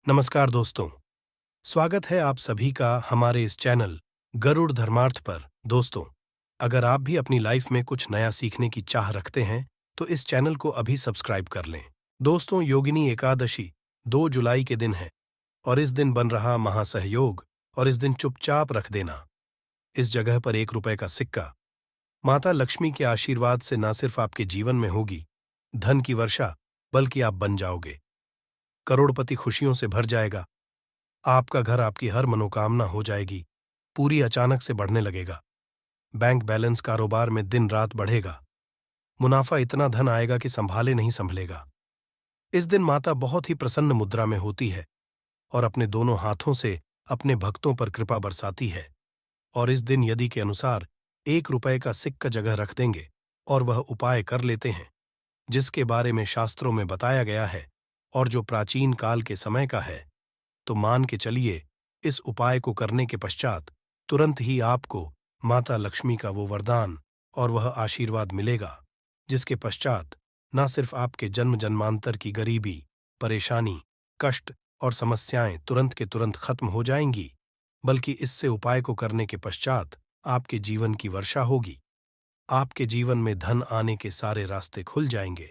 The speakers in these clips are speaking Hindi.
नमस्कार दोस्तों। स्वागत है आप सभी का हमारे इस चैनल गरुड़ धर्मार्थ पर। दोस्तों, अगर आप भी अपनी लाइफ में कुछ नया सीखने की चाह रखते हैं तो इस चैनल को अभी सब्सक्राइब कर लें। दोस्तों, योगिनी एकादशी 2 जुलाई के दिन है और इस दिन बन रहा महासहयोग और इस दिन चुपचाप रख देना। इस जगह पर 1 रुपए का सिक्का माता लक्ष्मी के आशीर्वाद से न सिर्फ आपके जीवन में होगी धन की वर्षा, बल्कि आप बन जाओगे करोड़पति। खुशियों से भर जाएगा आपका घर, आपकी हर मनोकामना हो जाएगी पूरी, अचानक से बढ़ने लगेगा। बैंक बैलेंस, कारोबार में दिन रात बढ़ेगा, मुनाफा इतना धन आएगा कि संभाले नहीं संभलेगा। इस दिन माता बहुत ही प्रसन्न मुद्रा में होती है और अपने दोनों हाथों से अपने भक्तों पर कृपा बरसाती है। और इस दिन यदि के अनुसार 1 रुपए का सिक्का जगह रख देंगे और वह उपाय कर लेते हैं जिसके बारे में शास्त्रों में बताया गया है और जो प्राचीन काल के समय का है, तो मान के चलिए इस उपाय को करने के पश्चात तुरंत ही आपको माता लक्ष्मी का वो वरदान और वह आशीर्वाद मिलेगा जिसके पश्चात न सिर्फ आपके जन्म जन्मांतर की गरीबी, परेशानी, कष्ट और समस्याएं तुरंत के तुरंत खत्म हो जाएंगी, बल्कि इससे उपाय को करने के पश्चात आपके जीवन की वर्षा होगी। आपके जीवन में धन आने के सारे रास्ते खुल जाएंगे।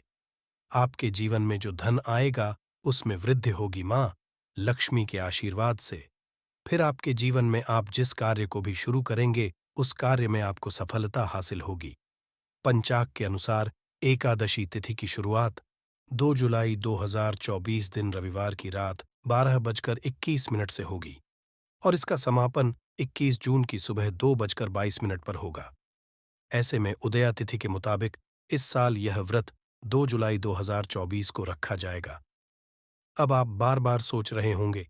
आपके जीवन में जो धन आएगा उसमें वृद्धि होगी मां लक्ष्मी के आशीर्वाद से। फिर आपके जीवन में आप जिस कार्य को भी शुरू करेंगे उस कार्य में आपको सफलता हासिल होगी। पंचाग के अनुसार एकादशी तिथि की शुरुआत 2 जुलाई 2024 दिन रविवार की रात 12:21 से होगी और इसका समापन 21 जून की सुबह 2:22 पर होगा। ऐसे में उदया तिथि के मुताबिक इस साल यह व्रत 2 जुलाई 2024 को रखा जाएगा। अब आप बार बार सोच रहे होंगे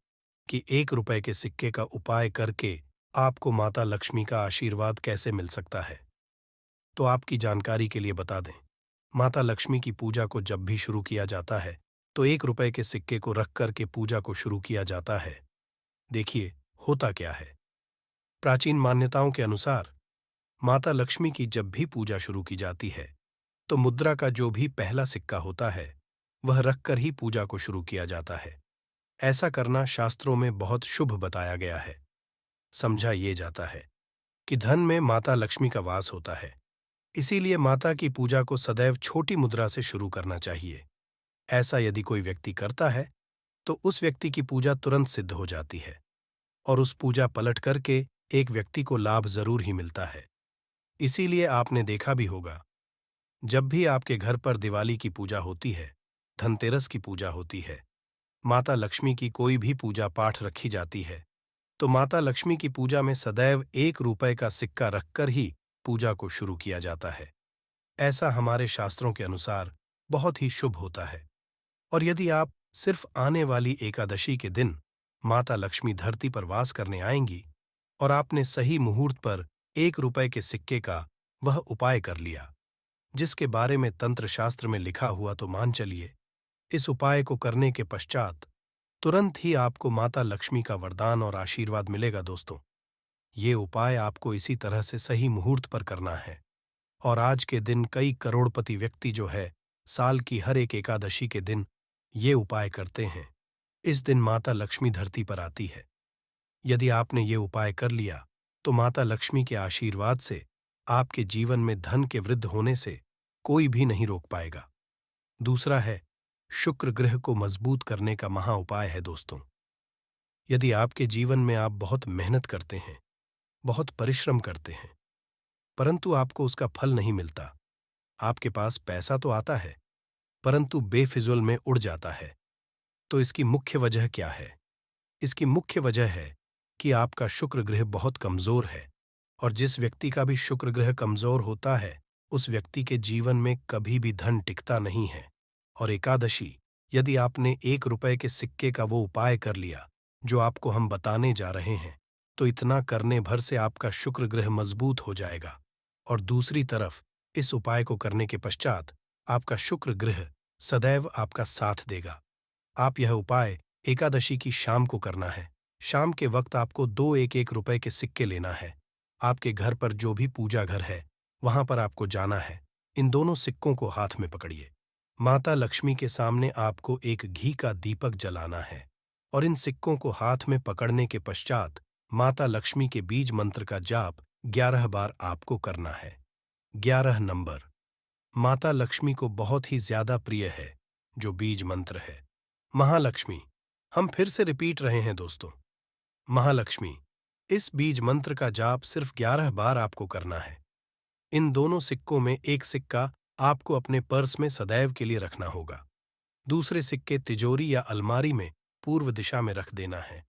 कि 1 रुपए के सिक्के का उपाय करके आपको माता लक्ष्मी का आशीर्वाद कैसे मिल सकता है। तो आपकी जानकारी के लिए बता दें, माता लक्ष्मी की पूजा को जब भी शुरू किया जाता है तो 1 रुपए के सिक्के को रख कर के पूजा को शुरू किया जाता है। देखिए होता क्या है। प्राचीन मान्यताओं के अनुसार माता लक्ष्मी की जब भी पूजा शुरू की जाती है तो मुद्रा का जो भी पहला सिक्का होता है वह रखकर ही पूजा को शुरू किया जाता है। ऐसा करना शास्त्रों में बहुत शुभ बताया गया है। समझा ये जाता है कि धन में माता लक्ष्मी का वास होता है, इसीलिए माता की पूजा को सदैव छोटी मुद्रा से शुरू करना चाहिए। ऐसा यदि कोई व्यक्ति करता है तो उस व्यक्ति की पूजा तुरंत सिद्ध हो जाती है और उस पूजा पलट करके एक व्यक्ति को लाभ जरूर ही मिलता है। इसीलिए आपने देखा भी होगा, जब भी आपके घर पर दिवाली की पूजा होती है, धनतेरस की पूजा होती है, माता लक्ष्मी की कोई भी पूजा पाठ रखी जाती है, तो माता लक्ष्मी की पूजा में सदैव 1 रुपए का सिक्का रखकर ही पूजा को शुरू किया जाता है। ऐसा हमारे शास्त्रों के अनुसार बहुत ही शुभ होता है। और यदि आप सिर्फ आने वाली एकादशी के दिन माता लक्ष्मी धरती पर वास करने आएंगी और आपने सही मुहूर्त पर 1 रुपए के सिक्के का वह उपाय कर लिया जिसके बारे में तंत्र शास्त्र में लिखा हुआ, तो मान चलिए इस उपाय को करने के पश्चात तुरंत ही आपको माता लक्ष्मी का वरदान और आशीर्वाद मिलेगा। दोस्तों, ये उपाय आपको इसी तरह से सही मुहूर्त पर करना है। और आज के दिन कई करोड़पति व्यक्ति जो है साल की हर एक एकादशी के दिन ये उपाय करते हैं। इस दिन माता लक्ष्मी धरती पर आती है। यदि आपने ये उपाय कर लिया तो माता लक्ष्मी के आशीर्वाद से आपके जीवन में धन के वृद्धि होने से कोई भी नहीं रोक पाएगा। दूसरा है, शुक्र ग्रह को मजबूत करने का महा उपाय है। दोस्तों, यदि आपके जीवन में आप बहुत मेहनत करते हैं, बहुत परिश्रम करते हैं, परंतु आपको उसका फल नहीं मिलता, आपके पास पैसा तो आता है परंतु बेफिजुल में उड़ जाता है, तो इसकी मुख्य वजह क्या है? इसकी मुख्य वजह है कि आपका शुक्र ग्रह बहुत कमजोर है और जिस व्यक्ति का भी शुक्र ग्रह कमजोर होता है उस व्यक्ति के जीवन में कभी भी धन टिकता नहीं है। और एकादशी, यदि आपने 1 रुपए के सिक्के का वो उपाय कर लिया जो आपको हम बताने जा रहे हैं, तो इतना करने भर से आपका शुक्र ग्रह मजबूत हो जाएगा। और दूसरी तरफ इस उपाय को करने के पश्चात आपका शुक्र ग्रह सदैव आपका साथ देगा। आप यह उपाय एकादशी की शाम को करना है। शाम के वक्त आपको 2 1-1 रुपए के सिक्के लेना है। आपके घर पर जो भी पूजा घर है वहां पर आपको जाना है। इन दोनों सिक्कों को हाथ में पकड़िए। माता लक्ष्मी के सामने आपको एक घी का दीपक जलाना है और इन सिक्कों को हाथ में पकड़ने के पश्चात माता लक्ष्मी के बीज मंत्र का जाप 11 बार आपको करना है। 11 नंबर माता लक्ष्मी को बहुत ही ज्यादा प्रिय है जो बीज मंत्र है। महालक्ष्मी, हम फिर से रिपीट रहे हैं दोस्तों। महालक्ष्मी, इस बीज मंत्र का जाप सिर्फ 11 बार आपको करना है। इन दोनों सिक्कों में एक सिक्का आपको अपने पर्स में सदैव के लिए रखना होगा। दूसरे सिक्के तिजोरी या अलमारी में पूर्व दिशा में रख देना है।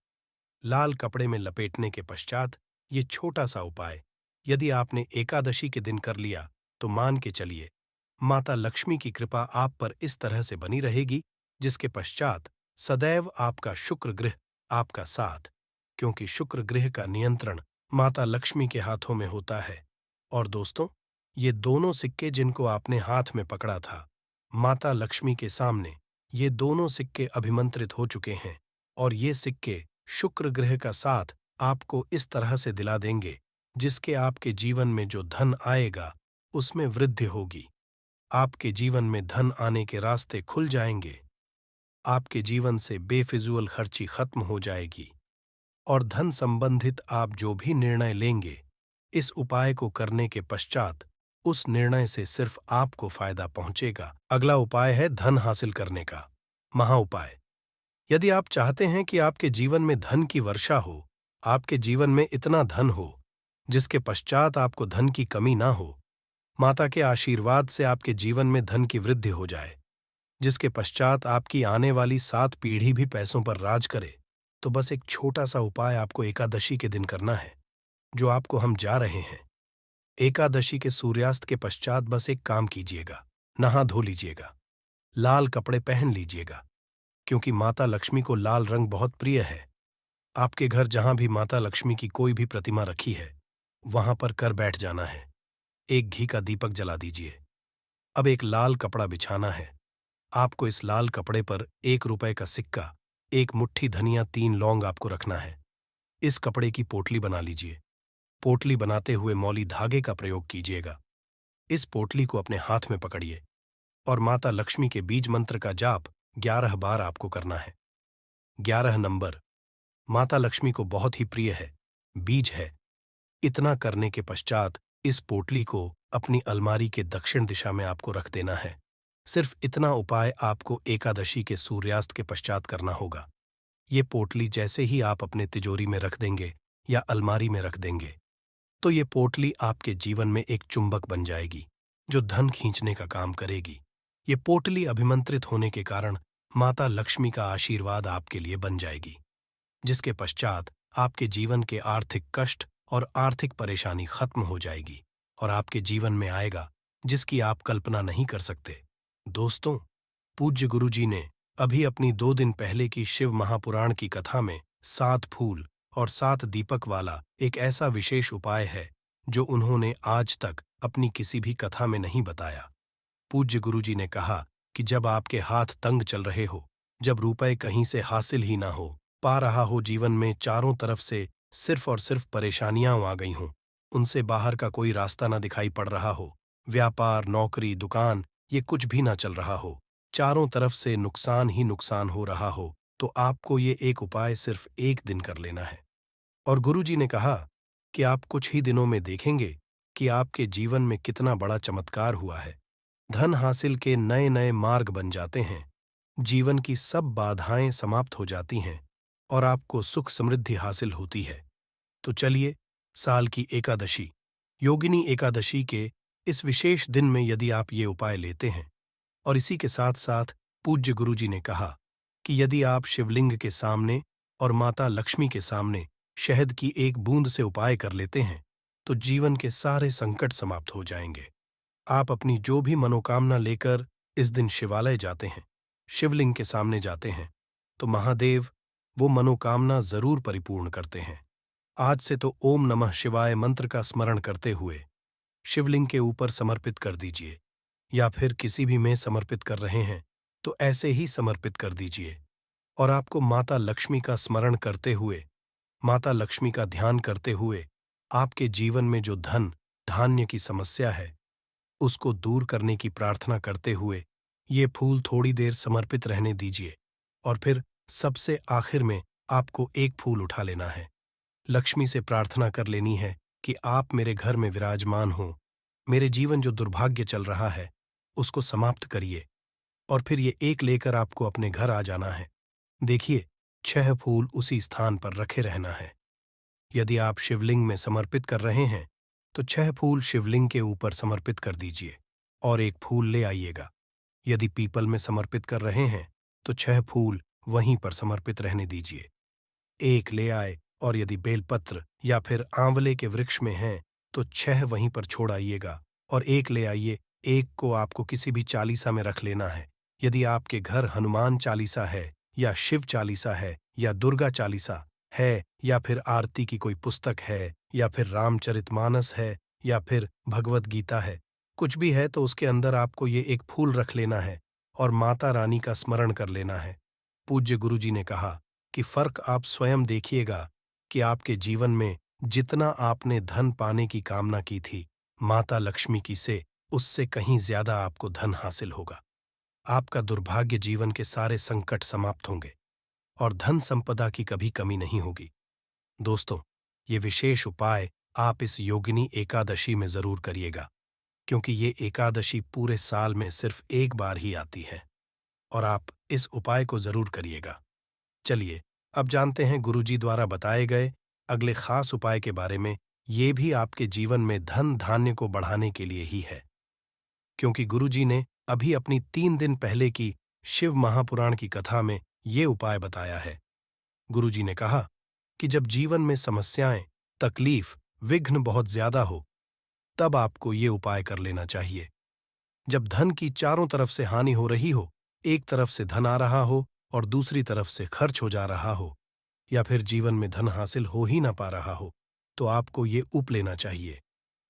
लाल कपड़े में लपेटने के पश्चात ये छोटा सा उपाय यदि आपने एकादशी के दिन कर लिया तो मान के चलिए माता लक्ष्मी की कृपा आप पर इस तरह से बनी रहेगी, जिसके पश्चात सदैव आपका शुक्र ग्रह आपका साथ, क्योंकि शुक्र ग्रह का नियंत्रण माता लक्ष्मी के हाथों में होता है। और दोस्तों, ये दोनों सिक्के जिनको आपने हाथ में पकड़ा था, माता लक्ष्मी के सामने ये दोनों सिक्के अभिमंत्रित हो चुके हैं और ये सिक्के शुक्र ग्रह का साथ आपको इस तरह से दिला देंगे जिसके आपके जीवन में जो धन आएगा उसमें वृद्धि होगी। आपके जीवन में धन आने के रास्ते खुल जाएंगे। आपके जीवन से बेफिजूल खर्ची खत्म हो जाएगी और धन संबंधित आप जो भी निर्णय लेंगे, इस उपाय को करने के पश्चात उस निर्णय से सिर्फ आपको फायदा पहुंचेगा। अगला उपाय है धन हासिल करने का महा उपाय। यदि आप चाहते हैं कि आपके जीवन में धन की वर्षा हो, आपके जीवन में इतना धन हो जिसके पश्चात आपको धन की कमी ना हो, माता के आशीर्वाद से आपके जीवन में धन की वृद्धि हो जाए, जिसके पश्चात आपकी आने वाली 7 पीढ़ी भी पैसों पर राज करे, तो बस एक छोटा सा उपाय आपको एकादशी के दिन करना है, जो आपको हम जा रहे हैं। एकादशी के सूर्यास्त के पश्चात बस एक काम कीजिएगा, नहा धो लीजिएगा, लाल कपड़े पहन लीजिएगा, क्योंकि माता लक्ष्मी को लाल रंग बहुत प्रिय है। आपके घर जहां भी माता लक्ष्मी की कोई भी प्रतिमा रखी है, वहां पर कर बैठ जाना है। एक घी का दीपक जला दीजिए। अब एक लाल कपड़ा बिछाना है। आपको इस लाल कपड़े पर 1 रुपए का सिक्का, 1 मुट्ठी धनिया, 3 लौंग आपको रखना है। इस कपड़े की पोटली बना लीजिए। पोटली बनाते हुए मौली धागे का प्रयोग कीजिएगा। इस पोटली को अपने हाथ में पकड़िए और माता लक्ष्मी के बीज मंत्र का जाप 11 बार आपको करना है। 11 नंबर माता लक्ष्मी को बहुत ही प्रिय है, बीज है। इतना करने के पश्चात इस पोटली को अपनी अलमारी के दक्षिण दिशा में आपको रख देना है। सिर्फ इतना उपाय आपको एकादशी के सूर्यास्त के पश्चात करना होगा। ये पोटली जैसे ही आप अपने तिजोरी में रख देंगे या अलमारी में रख देंगे, तो ये पोटली आपके जीवन में एक चुंबक बन जाएगी जो धन खींचने का काम करेगी। ये पोटली अभिमंत्रित होने के कारण माता लक्ष्मी का आशीर्वाद आपके लिए बन जाएगी, जिसके पश्चात आपके जीवन के आर्थिक कष्ट और आर्थिक परेशानी खत्म हो जाएगी और आपके जीवन में आएगा जिसकी आप कल्पना नहीं कर सकते। दोस्तों, पूज्य गुरुजी ने अभी अपनी 2 दिन पहले की शिव महापुराण की कथा में 7 फूल और 7 दीपक वाला एक ऐसा विशेष उपाय है जो उन्होंने आज तक अपनी किसी भी कथा में नहीं बताया। पूज्य गुरुजी ने कहा कि जब आपके हाथ तंग चल रहे हो, जब रुपए कहीं से हासिल ही ना हो पा रहा हो, जीवन में चारों तरफ से सिर्फ और सिर्फ परेशानियां आ गई हों, उनसे बाहर का कोई रास्ता ना दिखाई पड़ रहा हो, व्यापार, नौकरी, दुकान ये कुछ भी ना चल रहा हो, चारों तरफ से नुकसान ही नुकसान हो रहा हो, तो आपको ये एक उपाय सिर्फ 1 दिन कर लेना है। और गुरुजी ने कहा कि आप कुछ ही दिनों में देखेंगे कि आपके जीवन में कितना बड़ा चमत्कार हुआ है। धन हासिल के नए नए मार्ग बन जाते हैं, जीवन की सब बाधाएं समाप्त हो जाती हैं और आपको सुख समृद्धि हासिल होती है। तो चलिए, साल की एकादशी, योगिनी एकादशी के इस विशेष दिन में यदि आप ये उपाय लेते हैं, और इसी के साथ साथ पूज्य गुरुजी ने कहा कि यदि आप शिवलिंग के सामने और माता लक्ष्मी के सामने शहद की एक बूंद से उपाय कर लेते हैं, तो जीवन के सारे संकट समाप्त हो जाएंगे। आप अपनी जो भी मनोकामना लेकर इस दिन शिवालय जाते हैं, शिवलिंग के सामने जाते हैं, तो महादेव वो मनोकामना जरूर परिपूर्ण करते हैं। आज से तो ओम नमः शिवाय मंत्र का स्मरण करते हुए शिवलिंग के ऊपर समर्पित कर दीजिए, या फिर किसी भी में समर्पित कर रहे हैं तो ऐसे ही समर्पित कर दीजिए। और आपको माता लक्ष्मी का स्मरण करते हुए, माता लक्ष्मी का ध्यान करते हुए आपके जीवन में जो धन धान्य की समस्या है उसको दूर करने की प्रार्थना करते हुए ये फूल थोड़ी देर समर्पित रहने दीजिए और फिर सबसे आखिर में आपको एक फूल उठा लेना है। लक्ष्मी से प्रार्थना कर लेनी है कि आप मेरे घर में विराजमान हो, मेरे जीवन जो दुर्भाग्य चल रहा है उसको समाप्त करिए, और फिर ये एक लेकर आपको अपने घर आ जाना है। देखिए, 6 फूल उसी स्थान पर रखे रहना है। यदि आप शिवलिंग में समर्पित कर रहे हैं तो 6 फूल शिवलिंग के ऊपर समर्पित कर दीजिए और एक फूल ले आइएगा। यदि पीपल में समर्पित कर रहे हैं तो 6 फूल वहीं पर समर्पित रहने दीजिए। एक ले आए, और यदि बेलपत्र या फिर आंवले के वृक्ष में हैं तो 6 वहीं पर छोड़ आइएगा और एक ले आइए। एक को आपको किसी भी चालीसा में रख लेना है। यदि आपके घर हनुमान चालीसा है या शिव चालीसा है या दुर्गा चालीसा है या फिर आरती की कोई पुस्तक है या फिर रामचरितमानस है या फिर भगवत गीता है, कुछ भी है तो उसके अंदर आपको ये एक फूल रख लेना है और माता रानी का स्मरण कर लेना है। पूज्य गुरुजी ने कहा कि फर्क आप स्वयं देखिएगा कि आपके जीवन में जितना आपने धन पाने की कामना की थी, माता लक्ष्मी की से उससे कहीं ज्यादा आपको धन हासिल होगा। आपका दुर्भाग्य जीवन के सारे संकट समाप्त होंगे और धन संपदा की कभी कमी नहीं होगी। दोस्तों, ये विशेष उपाय आप इस योगिनी एकादशी में जरूर करिएगा, क्योंकि ये एकादशी पूरे साल में सिर्फ एक बार ही आती है, और आप इस उपाय को जरूर करिएगा। चलिए, अब जानते हैं गुरुजी द्वारा बताए गए अगले खास उपाय के बारे में। ये भी आपके जीवन में धन धान्य को बढ़ाने के लिए ही है, क्योंकि गुरुजी ने अभी अपनी 3 दिन पहले की शिव महापुराण की कथा में ये उपाय बताया है। गुरुजी ने कहा कि जब जीवन में समस्याएं, तकलीफ, विघ्न बहुत ज्यादा हो, तब आपको ये उपाय कर लेना चाहिए। जब धन की चारों तरफ से हानि हो रही हो, एक तरफ से धन आ रहा हो और दूसरी तरफ से खर्च हो जा रहा हो, या फिर जीवन में धन हासिल हो ही ना पा रहा हो, तो आपको ये उप लेना चाहिए।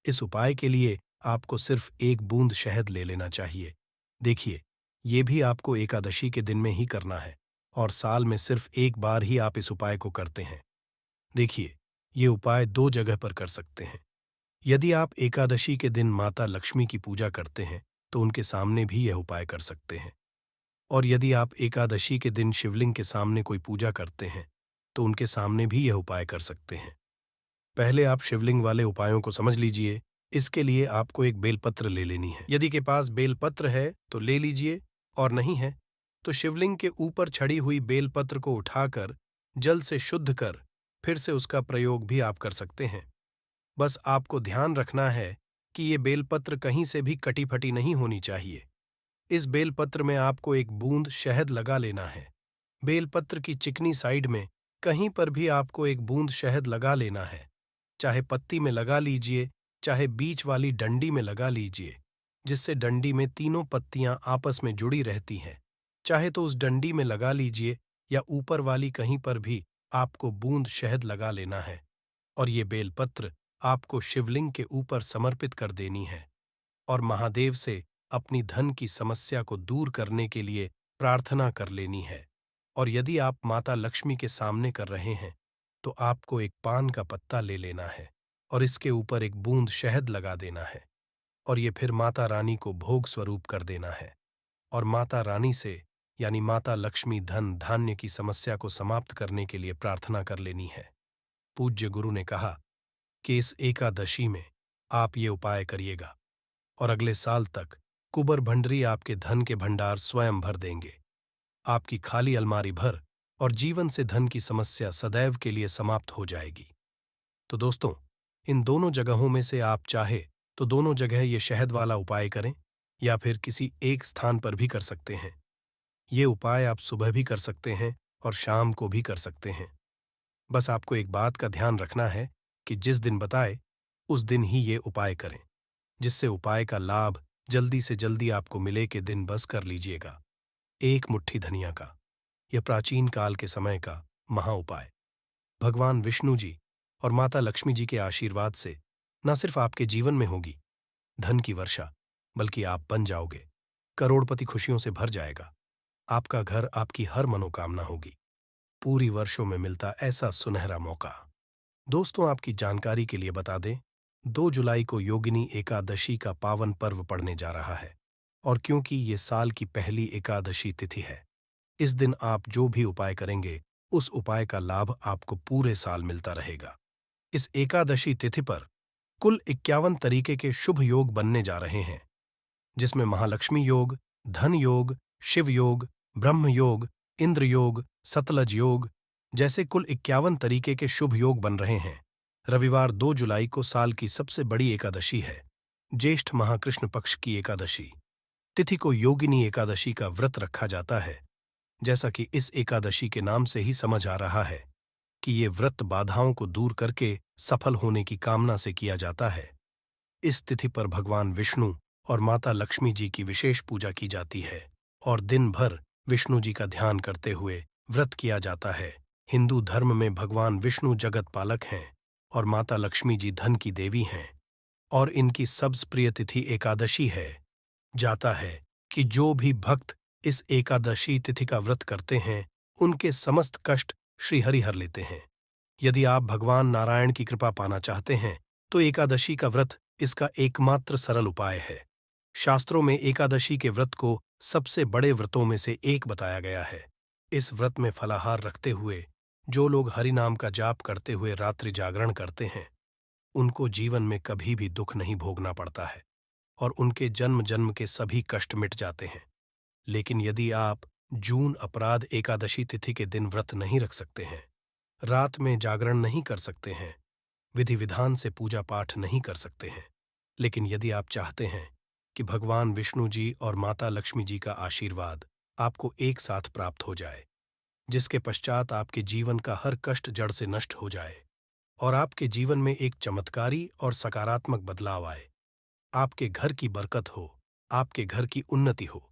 इस उपाय के लिए आपको सिर्फ एक बूंद शहद ले लेना चाहिए। देखिए, ये भी आपको एकादशी के दिन में ही करना है, और साल में सिर्फ एक बार ही आप इस उपाय को करते हैं। देखिए, ये उपाय 2 जगह पर कर सकते हैं। यदि आप एकादशी के दिन माता लक्ष्मी की पूजा करते हैं तो उनके सामने भी यह उपाय कर सकते हैं, और यदि आप एकादशी के दिन शिवलिंग के सामने कोई पूजा करते हैं तो उनके सामने भी यह उपाय कर सकते हैं। पहले आप शिवलिंग वाले उपायों को समझ लीजिए। इसके लिए आपको एक बेलपत्र ले लेनी है। यदि के पास बेलपत्र है तो ले लीजिए, और नहीं है तो शिवलिंग के ऊपर छड़ी हुई बेलपत्र को उठाकर जल से शुद्ध कर फिर से उसका प्रयोग भी आप कर सकते हैं। बस आपको ध्यान रखना है कि ये बेलपत्र कहीं से भी कटी फटी नहीं होनी चाहिए। इस बेलपत्र में आपको एक बूंद शहद लगा लेना है। बेलपत्र की चिकनी साइड में कहीं पर भी आपको एक बूंद शहद लगा लेना है। चाहे पत्ती में लगा लीजिए, चाहे बीच वाली डंडी में लगा लीजिए, जिससे डंडी में तीनों पत्तियां आपस में जुड़ी रहती हैं। चाहे तो उस डंडी में लगा लीजिए, या ऊपर वाली कहीं पर भी आपको बूंद शहद लगा लेना है, और ये बेलपत्र आपको शिवलिंग के ऊपर समर्पित कर देनी है और महादेव से अपनी धन की समस्या को दूर करने के लिए प्रार्थना कर लेनी है। और यदि आप माता लक्ष्मी के सामने कर रहे हैं तो आपको एक पान का पत्ता ले लेना है और इसके ऊपर एक बूंद शहद लगा देना है, और ये फिर माता रानी को भोग स्वरूप कर देना है, और माता रानी से यानी माता लक्ष्मी धन धान्य की समस्या को समाप्त करने के लिए प्रार्थना कर लेनी है। पूज्य गुरु ने कहा कि इस एकादशी में आप ये उपाय करिएगा और अगले साल तक कुबर भंडरी आपके धन के भंडार स्वयं भर देंगे। आपकी खाली अलमारी भर और जीवन से धन की समस्या सदैव के लिए समाप्त हो जाएगी। तो दोस्तों, इन दोनों जगहों में से आप चाहे तो दोनों जगह ये शहद वाला उपाय करें, या फिर किसी एक स्थान पर भी कर सकते हैं। ये उपाय आप सुबह भी कर सकते हैं और शाम को भी कर सकते हैं। बस आपको एक बात का ध्यान रखना है कि जिस दिन बताए उस दिन ही ये उपाय करें, जिससे उपाय का लाभ जल्दी से जल्दी आपको मिले के दिन बस कर लीजिएगा। एक मुट्ठी धनिया का, यह प्राचीन काल के समय का महा उपाय भगवान विष्णु जी और माता लक्ष्मी जी के आशीर्वाद से न सिर्फ आपके जीवन में होगी धन की वर्षा, बल्कि आप बन जाओगे करोड़पति। खुशियों से भर जाएगा आपका घर, आपकी हर मनोकामना होगी। पूरी वर्षों में मिलता ऐसा सुनहरा मौका। दोस्तों, आपकी जानकारी के लिए बता दें, 2 जुलाई को योगिनी एकादशी का पावन पर्व पड़ने जा रहा है, और क्योंकि ये साल की पहली एकादशी तिथि है इस दिन आप जो भी उपाय करेंगे, उस उपाय का लाभ आपको पूरे साल मिलता रहेगा। इस एकादशी तिथि पर कुल 51 तरीके के शुभ योग बनने जा रहे हैं, जिसमें महालक्ष्मी योग, धन योग, शिव योग, ब्रह्म योग, इंद्र योग, सतलज योग जैसे कुल 51 तरीके के शुभ योग बन रहे हैं। रविवार 2 जुलाई को साल की सबसे बड़ी एकादशी है, ज्येष्ठ महाकृष्ण पक्ष की एकादशी। तिथि को योगिनी एकादशी का व्रत रखा जाता है। जैसा कि इस एकादशी के नाम से ही समझ आ रहा है कि ये व्रत बाधाओं को दूर करके सफल होने की कामना से किया जाता है। इस तिथि पर भगवान विष्णु और माता लक्ष्मी जी की विशेष पूजा की जाती है और दिन भर विष्णु जी का ध्यान करते हुए व्रत किया जाता है। हिंदू धर्म में भगवान विष्णु जगत पालक हैं और माता लक्ष्मी जी धन की देवी हैं और इनकी सबसे प्रिय तिथि एकादशी है। जाता है कि जो भी भक्त इस एकादशी तिथि का व्रत करते हैं, उनके समस्त कष्ट श्री हरि हर लेते हैं। यदि आप भगवान नारायण की कृपा पाना चाहते हैं, तो एकादशी का व्रत इसका एकमात्र सरल उपाय है। शास्त्रों में एकादशी के व्रत को सबसे बड़े व्रतों में से एक बताया गया है। इस व्रत में फलाहार रखते हुए जो लोग हरि नाम का जाप करते हुए रात्रि जागरण करते हैं, उनको जीवन में कभी भी दुख नहीं भोगना पड़ता है और उनके जन्म जन्म के सभी कष्ट मिट जाते हैं। लेकिन यदि आप जून अपराध एकादशी तिथि के दिन व्रत नहीं रख सकते हैं, रात में जागरण नहीं कर सकते हैं, विधि विधान से पूजा पाठ नहीं कर सकते हैं, लेकिन यदि आप चाहते हैं कि भगवान विष्णु जी और माता लक्ष्मी जी का आशीर्वाद आपको एक साथ प्राप्त हो जाए, जिसके पश्चात आपके जीवन का हर कष्ट जड़ से नष्ट हो जाए और आपके जीवन में एक चमत्कारी और सकारात्मक बदलाव आए, आपके घर की बरकत हो, आपके घर की उन्नति हो,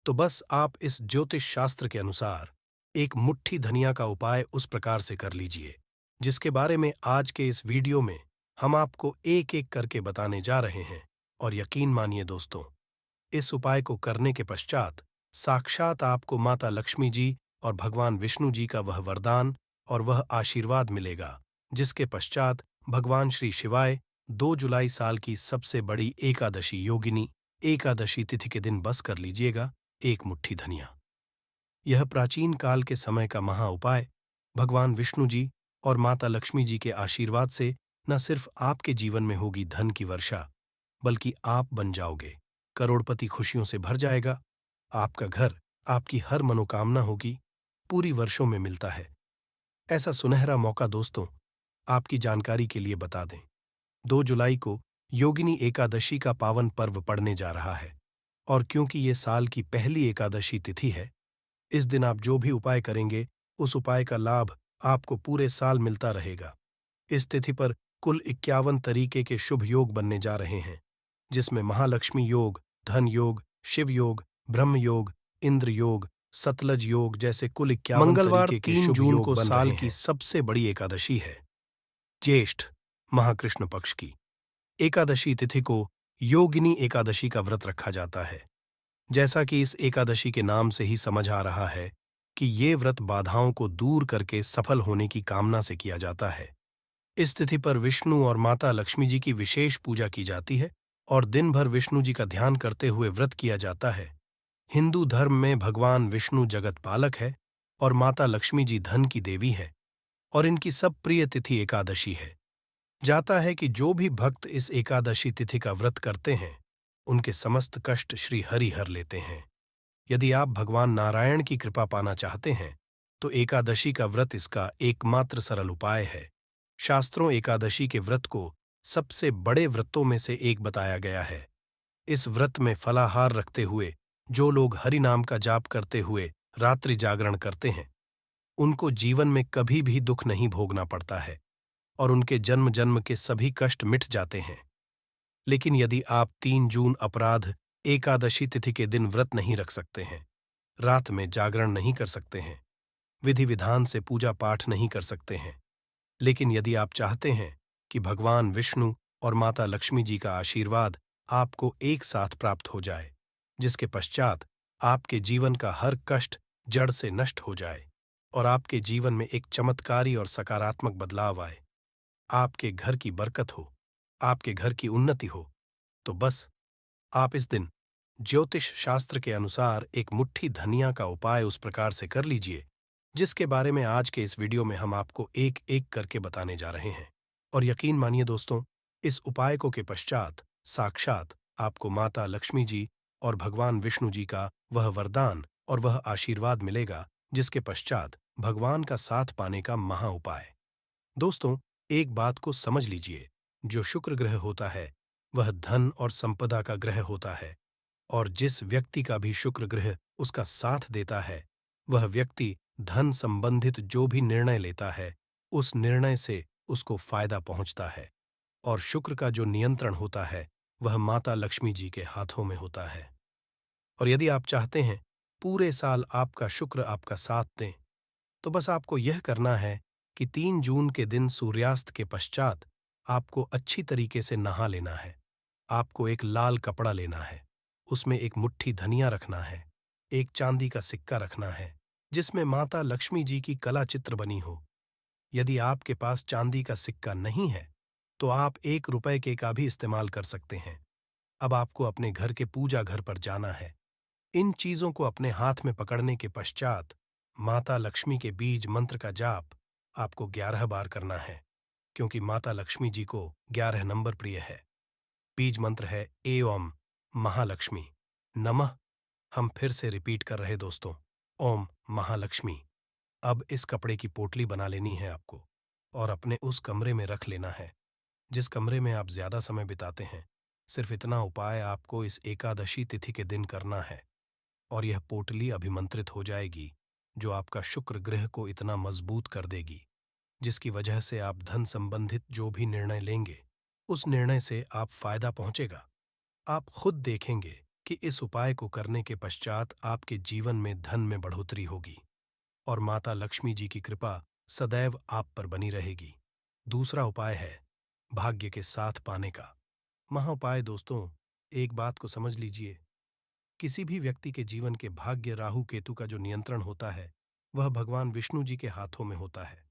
तो बस आप इस ज्योतिष शास्त्र के अनुसार एक मुट्ठी धनिया का उपाय उस प्रकार से कर लीजिए, जिसके बारे में आज के इस वीडियो में हम आपको एक एक करके बताने जा रहे हैं। और यकीन मानिए दोस्तों, इस उपाय को करने के पश्चात साक्षात आपको माता लक्ष्मी जी और भगवान विष्णु जी का वह वरदान और वह आशीर्वाद मिलेगा, जिसके पश्चात भगवान श्री शिवाय 2 जुलाई साल की सबसे बड़ी एकादशी योगिनी एकादशी तिथि के दिन बस कर लीजिएगा एक मुट्ठी धनिया। यह प्राचीन काल के समय का महा उपाय भगवान विष्णु जी और माता लक्ष्मी जी के आशीर्वाद से न सिर्फ आपके जीवन में होगी धन की वर्षा, बल्कि आप बन जाओगे करोड़पति। खुशियों से भर जाएगा आपका घर, आपकी हर मनोकामना होगी, पूरी वर्षों में मिलता है ऐसा सुनहरा मौका। दोस्तों, आपकी जानकारी के लिए बता दें, 2 जुलाई को योगिनी एकादशी का पावन पर्व पड़ने जा रहा है और क्योंकि ये साल की पहली एकादशी तिथि है, इस दिन आप जो भी उपाय करेंगे, उस उपाय का लाभ आपको पूरे साल मिलता रहेगा। इस तिथि पर कुल 51 तरीके के शुभ योग बनने जा रहे हैं, जिसमें महालक्ष्मी योग, धन योग, शिव योग, ब्रह्म योग, इंद्र योग, सतलज योग जैसे कुल 51 मंगलवार तरीके के 3 शुभ जून योग को बन साल रहे की हैं। सबसे बड़ी एकादशी है ज्येष्ठ महाकृष्ण पक्ष की एकादशी तिथि को योगिनी एकादशी का व्रत रखा जाता है। जैसा कि इस एकादशी के नाम से ही समझ आ रहा है कि ये व्रत बाधाओं को दूर करके सफल होने की कामना से किया जाता है। इस तिथि पर विष्णु और माता लक्ष्मी जी की विशेष पूजा की जाती है और दिन भर विष्णु जी का ध्यान करते हुए व्रत किया जाता है। हिंदू धर्म में भगवान विष्णु जगत पालक है और माता लक्ष्मी जी धन की देवी है और इनकी सब प्रिय तिथि एकादशी है। जाता है कि जो भी भक्त इस एकादशी तिथि का व्रत करते हैं, उनके समस्त कष्ट श्री हरि हर लेते हैं। यदि आप भगवान नारायण की कृपा पाना चाहते हैं, तो एकादशी का व्रत इसका एकमात्र सरल उपाय है। शास्त्रों एकादशी के व्रत को सबसे बड़े व्रतों में से एक बताया गया है। इस व्रत में फलाहार रखते हुए जो लोग हरि नाम का जाप करते हुए रात्रि जागरण करते हैं, उनको जीवन में कभी भी दुख नहीं भोगना पड़ता है और उनके जन्म जन्म के सभी कष्ट मिट जाते हैं। लेकिन यदि आप 3 जून अपराध एकादशी तिथि के दिन व्रत नहीं रख सकते हैं, रात में जागरण नहीं कर सकते हैं, विधि विधान से पूजा पाठ नहीं कर सकते हैं, लेकिन यदि आप चाहते हैं कि भगवान विष्णु और माता लक्ष्मी जी का आशीर्वाद आपको एक साथ प्राप्त हो जाए, जिसके पश्चात आपके जीवन का हर कष्ट जड़ से नष्ट हो जाए और आपके जीवन में एक चमत्कारी और सकारात्मक बदलाव आए, आपके घर की बरकत हो, आपके घर की उन्नति हो, तो बस आप इस दिन ज्योतिष शास्त्र के अनुसार एक मुट्ठी धनिया का उपाय उस प्रकार से कर लीजिए जिसके बारे में आज के इस वीडियो में हम आपको एक एक करके बताने जा रहे हैं। और यकीन मानिए दोस्तों, इस उपाय को के पश्चात साक्षात आपको माता लक्ष्मी जी और भगवान विष्णु जी का वह वरदान और वह आशीर्वाद मिलेगा जिसके पश्चात भगवान का साथ पाने का महा उपाय। दोस्तों, एक बात को समझ लीजिए, जो शुक्र ग्रह होता है वह धन और संपदा का ग्रह होता है, और जिस व्यक्ति का भी शुक्र ग्रह उसका साथ देता है वह व्यक्ति धन संबंधित जो भी निर्णय लेता है उस निर्णय से उसको फायदा पहुंचता है। और शुक्र का जो नियंत्रण होता है वह माता लक्ष्मी जी के हाथों में होता है। और यदि आप चाहते हैं पूरे साल आपका शुक्र आपका साथ दें, तो बस आपको यह करना है कि 3 जून के दिन सूर्यास्त के पश्चात आपको अच्छी तरीके से नहा लेना है। आपको एक लाल कपड़ा लेना है, उसमें एक मुट्ठी धनिया रखना है, एक चांदी का सिक्का रखना है जिसमें माता लक्ष्मी जी की कला चित्र बनी हो। यदि आपके पास चांदी का सिक्का नहीं है तो आप 1 रुपए के का भी इस्तेमाल कर सकते हैं। अब आपको अपने घर के पूजा घर पर जाना है। इन चीजों को अपने हाथ में पकड़ने के पश्चात माता लक्ष्मी के बीज मंत्र का जाप आपको 11 बार करना है, क्योंकि माता लक्ष्मी जी को 11 नंबर प्रिय है। बीज मंत्र है ए ओम महालक्ष्मी नमः। हम फिर से रिपीट कर रहे दोस्तों, ओम महालक्ष्मी। अब इस कपड़े की पोटली बना लेनी है आपको और अपने उस कमरे में रख लेना है जिस कमरे में आप ज्यादा समय बिताते हैं। सिर्फ इतना उपाय आपको इस एकादशी तिथि के दिन करना है और यह पोटली अभिमंत्रित हो जाएगी, जो आपका शुक्र ग्रह को इतना मजबूत कर देगी जिसकी वजह से आप धन संबंधित जो भी निर्णय लेंगे उस निर्णय से आप फायदा पहुंचेगा। आप खुद देखेंगे कि इस उपाय को करने के पश्चात आपके जीवन में धन में बढ़ोतरी होगी और माता लक्ष्मी जी की कृपा सदैव आप पर बनी रहेगी। दूसरा उपाय है भाग्य के साथ पाने का महाउपाय। दोस्तों, एक बात को समझ लीजिए, किसी भी व्यक्ति के जीवन के भाग्य राहु केतु का जो नियंत्रण होता है वह भगवान विष्णु जी के हाथों में होता है।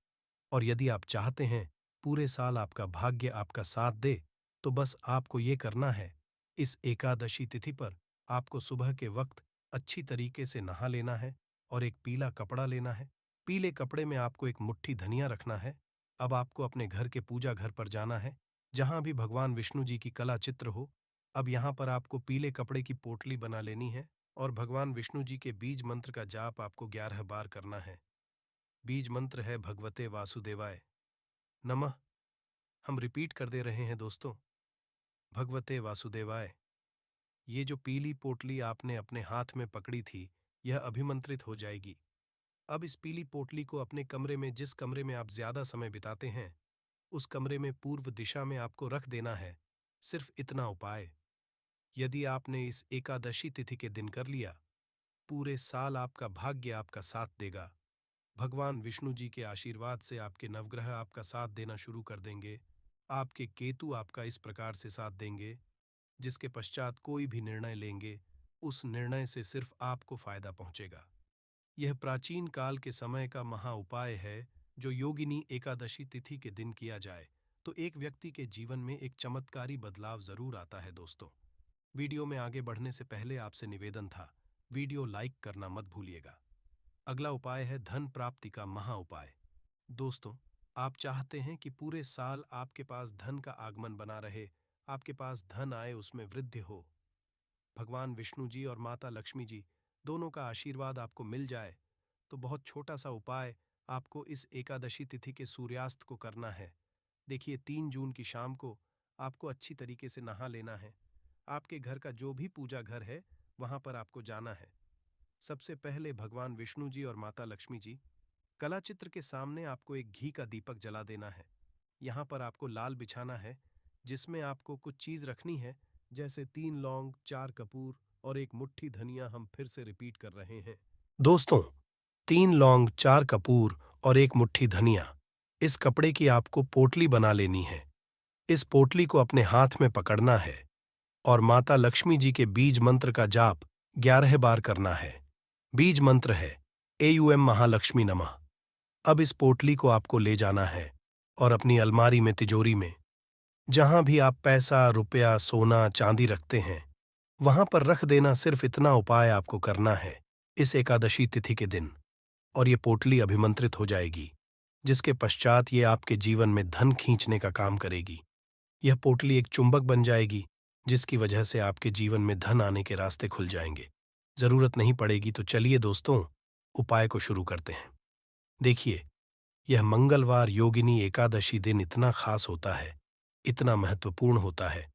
और यदि आप चाहते हैं पूरे साल आपका भाग्य आपका साथ दे, तो बस आपको ये करना है, इस एकादशी तिथि पर आपको सुबह के वक्त अच्छी तरीके से नहा लेना है और एक पीला कपड़ा लेना है। पीले कपड़े में आपको एक मुट्ठी धनिया रखना है। अब आपको अपने घर के पूजा घर पर जाना है जहां भी भगवान विष्णु जी की कला चित्र हो। अब यहाँ पर आपको पीले कपड़े की पोटली बना लेनी है और भगवान विष्णु जी के बीज मंत्र का जाप आपको 11 बार करना है। बीज मंत्र है भगवते वासुदेवाय नमः। हम रिपीट कर दे रहे हैं दोस्तों, भगवते वासुदेवाय। ये जो पीली पोटली आपने अपने हाथ में पकड़ी थी यह अभिमंत्रित हो जाएगी। अब इस पीली पोटली को अपने कमरे में, जिस कमरे में आप ज्यादा समय बिताते हैं, उस कमरे में पूर्व दिशा में आपको रख देना है। सिर्फ इतना उपाय यदि आपने इस एकादशी तिथि के दिन कर लिया, पूरे साल आपका भाग्य आपका साथ देगा। भगवान विष्णु जी के आशीर्वाद से आपके नवग्रह आपका साथ देना शुरू कर देंगे। आपके केतु आपका इस प्रकार से साथ देंगे जिसके पश्चात कोई भी निर्णय लेंगे उस निर्णय से सिर्फ आपको फायदा पहुंचेगा। यह प्राचीन काल के समय का महा उपाय है जो योगिनी एकादशी तिथि के दिन किया जाए तो एक व्यक्ति के जीवन में एक चमत्कारी बदलाव जरूर आता है। दोस्तों, वीडियो में आगे बढ़ने से पहले आपसे निवेदन था, वीडियो लाइक करना मत भूलिएगा। अगला उपाय है धन प्राप्ति का महा उपाय। दोस्तों, आप चाहते हैं कि पूरे साल आपके पास धन का आगमन बना रहे, आपके पास धन आए, उसमें वृद्धि हो, भगवान विष्णु जी और माता लक्ष्मी जी दोनों का आशीर्वाद आपको मिल जाए, तो बहुत छोटा सा उपाय आपको इस एकादशी तिथि के सूर्यास्त को करना है। देखिए, 3 जून की शाम को आपको अच्छी तरीके से नहा लेना है। आपके घर का जो भी पूजा घर है वहां पर आपको जाना है। सबसे पहले भगवान विष्णु जी और माता लक्ष्मी जी कला चित्र के सामने आपको एक घी का दीपक जला देना है। यहाँ पर आपको लाल बिछाना है जिसमें आपको कुछ चीज रखनी है, जैसे 3 लौंग, 4 कपूर और एक मुट्ठी धनिया। हम फिर से रिपीट कर रहे हैं दोस्तों, 3 लौंग, 4 कपूर और एक मुट्ठी धनिया। इस कपड़े की आपको पोटली बना लेनी है। इस पोटली को अपने हाथ में पकड़ना है और माता लक्ष्मी जी के बीज मंत्र का जाप 11 बार करना है। बीज मंत्र है एयूएम महालक्ष्मी नमः। अब इस पोटली को आपको ले जाना है और अपनी अलमारी में, तिजोरी में, जहां भी आप पैसा, रुपया, सोना, चांदी रखते हैं, वहां पर रख देना। सिर्फ इतना उपाय आपको करना है इस एकादशी तिथि के दिन, और ये पोटली अभिमंत्रित हो जाएगी, जिसके पश्चात ये आपके जीवन में धन खींचने का काम करेगी। यह पोटली एक चुंबक बन जाएगी, जिसकी वजह से आपके जीवन में धन आने के रास्ते खुल जाएंगे। जरूरत नहीं पड़ेगी तो चलिए दोस्तों, उपाय को शुरू करते हैं। देखिए, यह मंगलवार योगिनी एकादशी दिन इतना खास होता है, इतना महत्वपूर्ण होता है।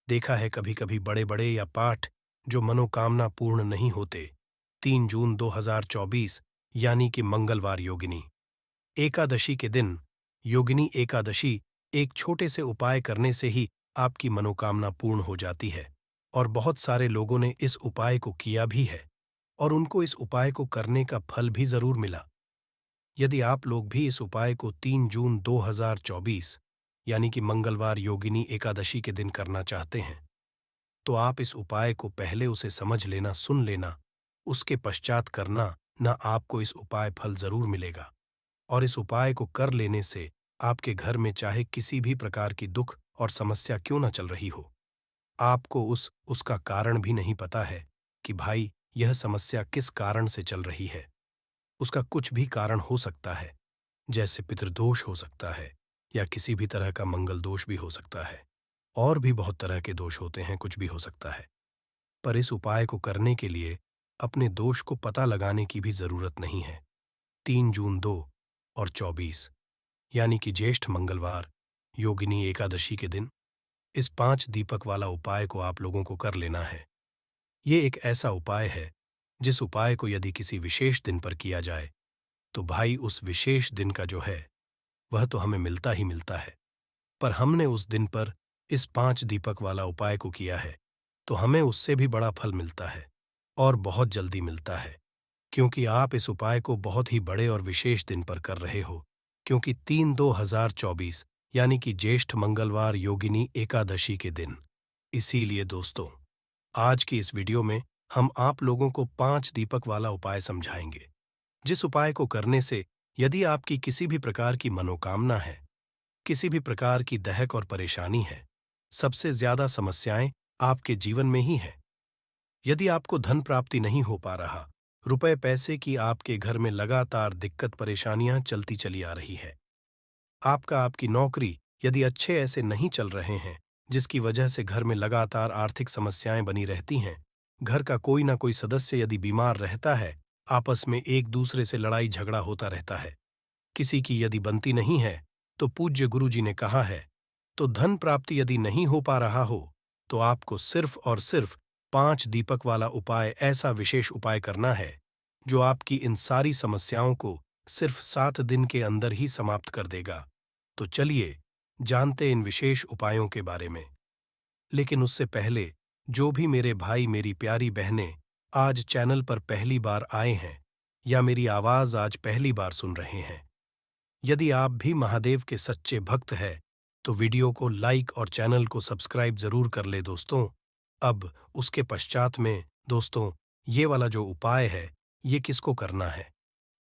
देखा है कभी कभी बड़े बड़े या पाठ जो मनोकामना पूर्ण नहीं होते। 3 जून 2024 यानी कि मंगलवार योगिनी एकादशी के दिन, योगिनी एकादशी, एक छोटे से उपाय करने से ही आपकी मनोकामना पूर्ण हो जाती है। और बहुत सारे लोगों ने इस उपाय को किया भी है, और उनको इस उपाय को करने का फल भी जरूर मिला। यदि आप लोग भी इस उपाय को 3 जून 2024 यानी कि मंगलवार योगिनी एकादशी के दिन करना चाहते हैं, तो आप इस उपाय को पहले उसे समझ लेना, सुन लेना, उसके पश्चात करना। ना आपको इस उपाय फल जरूर मिलेगा, और इस उपाय को कर लेने से आपके घर में चाहे किसी भी प्रकार की दुख और समस्या क्यों न चल रही हो, आपको उसका कारण भी नहीं पता है कि भाई यह समस्या किस कारण से चल रही है। उसका कुछ भी कारण हो सकता है, जैसे पितृदोष हो सकता है, या किसी भी तरह का मंगल दोष भी हो सकता है, और भी बहुत तरह के दोष होते हैं, कुछ भी हो सकता है। पर इस उपाय को करने के लिए अपने दोष को पता लगाने की भी जरूरत नहीं है। 3 जून 2 और 24 यानी कि ज्येष्ठ मंगलवार योगिनी एकादशी के दिन इस 5 दीपक वाला उपाय को आप लोगों को कर लेना है। ये एक ऐसा उपाय है जिस उपाय को यदि किसी विशेष दिन पर किया जाए, तो भाई उस विशेष दिन का जो है वह तो हमें मिलता ही मिलता है। पर हमने उस दिन पर इस 5 दीपक वाला उपाय को किया है, तो हमें उससे भी बड़ा फल मिलता है, और बहुत जल्दी मिलता है। क्योंकि आप इस उपाय को बहुत ही बड़े और विशेष दिन पर कर रहे हो, क्योंकि 3/2/2024 यानी कि ज्येष्ठ मंगलवार योगिनी एकादशी के दिन। इसीलिए दोस्तों, आज की इस वीडियो में हम आप लोगों को 5 दीपक वाला उपाय समझाएंगे, जिस उपाय को करने से यदि आपकी किसी भी प्रकार की मनोकामना है, किसी भी प्रकार की दहक और परेशानी है, सबसे ज्यादा समस्याएं आपके जीवन में ही है। यदि आपको धन प्राप्ति नहीं हो पा रहा, रुपए पैसे की आपके घर में लगातार दिक्कत परेशानियां चलती चली आ रही है, आपकी नौकरी यदि अच्छे ऐसे नहीं चल रहे हैं, जिसकी वजह से घर में लगातार आर्थिक समस्याएं बनी रहती हैं, घर का कोई ना कोई सदस्य यदि बीमार रहता है, आपस में एक दूसरे से लड़ाई झगड़ा होता रहता है, किसी की यदि बनती नहीं है, तो पूज्य गुरु जी ने कहा है, तो धन प्राप्ति यदि नहीं हो पा रहा हो, तो आपको सिर्फ और सिर्फ 5 दीपक वाला उपाय, ऐसा विशेष उपाय करना है जो आपकी इन सारी समस्याओं को सिर्फ 7 दिन के अंदर ही समाप्त कर देगा। तो चलिए जानते इन विशेष उपायों के बारे में। लेकिन उससे पहले, जो भी मेरे भाई मेरी प्यारी बहनें आज चैनल पर पहली बार आए हैं, या मेरी आवाज आज पहली बार सुन रहे हैं, यदि आप भी महादेव के सच्चे भक्त हैं, तो वीडियो को लाइक और चैनल को सब्सक्राइब जरूर कर ले दोस्तों। अब उसके पश्चात में दोस्तों, ये वाला जो उपाय है, ये किसको करना है?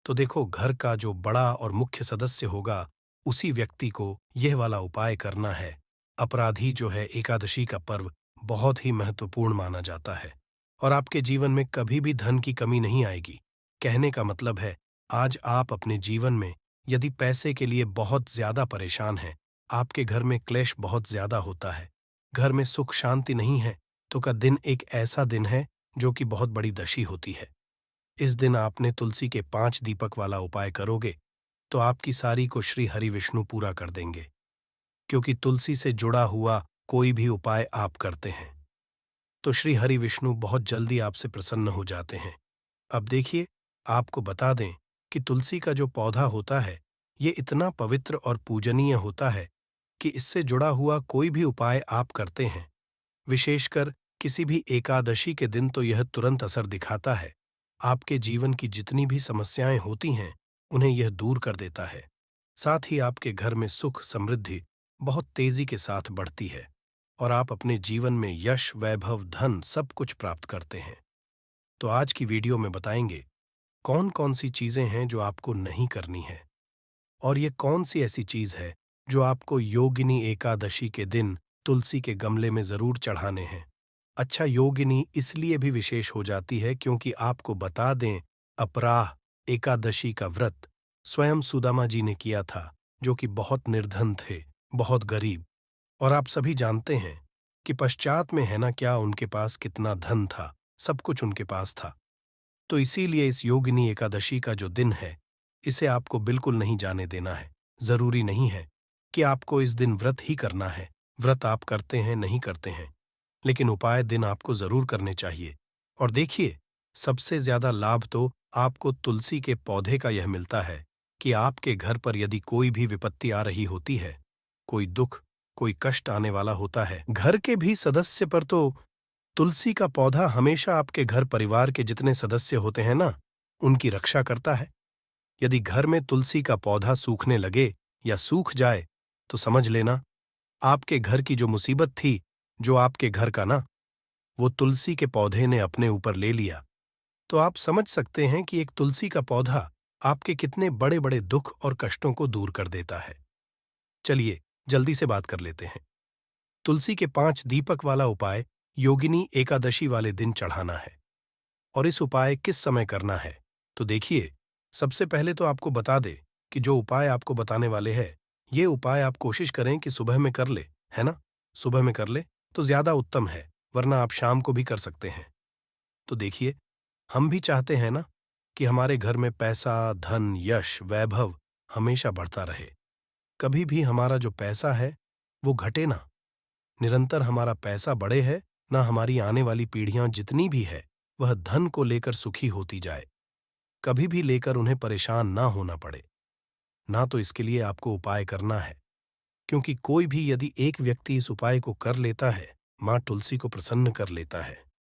तो देखो, घर का जो बड़ा और मुख्य सदस्य होगा, उसी व्यक्ति को यह वाला उपाय करना है। अपराधी जो है, एकादशी का पर्व बहुत ही महत्वपूर्ण माना जाता है, और आपके जीवन में कभी भी धन की कमी नहीं आएगी। कहने का मतलब है, आज आप अपने जीवन में यदि पैसे के लिए बहुत ज्यादा परेशान हैं, आपके घर में क्लेश बहुत ज्यादा होता है, घर में सुख शांति नहीं है, तो का दिन एक ऐसा दिन है जो कि बहुत बड़ी दशी होती है। इस दिन आपने तुलसी के 5 दीपक वाला उपाय करोगे, तो आपकी सारी को श्री हरि विष्णु पूरा कर देंगे, क्योंकि तुलसी से जुड़ा हुआ कोई भी उपाय आप करते हैं, तो श्री हरि विष्णु बहुत जल्दी आपसे प्रसन्न हो जाते हैं। अब देखिए, आपको बता दें कि तुलसी का जो पौधा होता है, ये इतना पवित्र और पूजनीय होता है कि इससे जुड़ा हुआ कोई भी उपाय आप करते हैं, विशेषकर किसी भी एकादशी के दिन, तो यह तुरंत असर दिखाता है। आपके जीवन की जितनी भी समस्याएं होती हैं, उन्हें यह दूर कर देता है। साथ ही आपके घर में सुख समृद्धि बहुत तेजी के साथ बढ़ती है, और आप अपने जीवन में यश वैभव धन सब कुछ प्राप्त करते हैं। तो आज की वीडियो में बताएंगे कौन कौन सी चीजें हैं जो आपको नहीं करनी है, और ये कौन सी ऐसी चीज है जो आपको योगिनी एकादशी के दिन तुलसी के गमले में जरूर चढ़ाने हैं। अच्छा, योगिनी इसलिए भी विशेष हो जाती है क्योंकि आपको बता दें, अपराह एकादशी का व्रत स्वयं सुदामा जी ने किया था, जो कि बहुत निर्धन थे, बहुत गरीब। और आप सभी जानते हैं कि पश्चात में है ना क्या उनके पास कितना धन था, सब कुछ उनके पास था। तो इसीलिए इस योगिनी एकादशी का जो दिन है, इसे आपको बिल्कुल नहीं जाने देना है। ज़रूरी नहीं है कि आपको इस दिन व्रत ही करना है। व्रत आप करते हैं, नहीं करते हैं, लेकिन उपाय दिन आपको ज़रूर करने चाहिए। और देखिए, सबसे ज़्यादा लाभ तो आपको तुलसी के पौधे का यह मिलता है कि आपके घर पर यदि कोई भी विपत्ति आ रही होती है, कोई दुख, कोई कष्ट आने वाला होता है, घर के भी सदस्य पर तो तुलसी का पौधा हमेशा आपके घर परिवार के जितने सदस्य होते हैं ना, उनकी रक्षा करता है। यदि घर में तुलसी का पौधा सूखने लगे या सूख जाए, तो समझ लेना आपके घर की जो मुसीबत थी, जो आपके घर का ना, वो तुलसी के पौधे ने अपने ऊपर ले लिया। तो आप समझ सकते हैं कि एक तुलसी का पौधा आपके कितने बड़े-बड़े दुख और कष्टों को दूर कर देता है। चलिए, जल्दी से बात कर लेते हैं। तुलसी के 5 दीपक वाला उपाय योगिनी एकादशी वाले दिन चढ़ाना है। और इस उपाय किस समय करना है? तो देखिए, सबसे पहले तो आपको बता दें कि जो उपाय आपको बताने वाले हैं, ये उपाय आप कोशिश करें कि सुबह में कर ले, है ना? सुबह में कर ले तो ज़्यादा उत्तम है, वरना आप शाम को भी कर सकते हैं। तो देखिए, हम भी चाहते हैं ना कि हमारे घर में पैसा, धन, यश, वैभव हमेशा बढ़ता रहे। कभी भी हमारा जो पैसा है, वो घटे ना। निरंतर हमारा पैसा बढ़े है, ना हमारी आने वाली पीढ़ियां जितनी भी है, वह धन को लेकर सुखी होती जाए। कभी भी लेकर उन्हें परेशान ना होना पड़े। ना तो इसके लिए आपको उपाय करना है, क्योंकि कोई भी यदि एक व्यक्ति इस उपाय को कर लेता है, माँ तुलसी को प्रसन्न कर लेता है।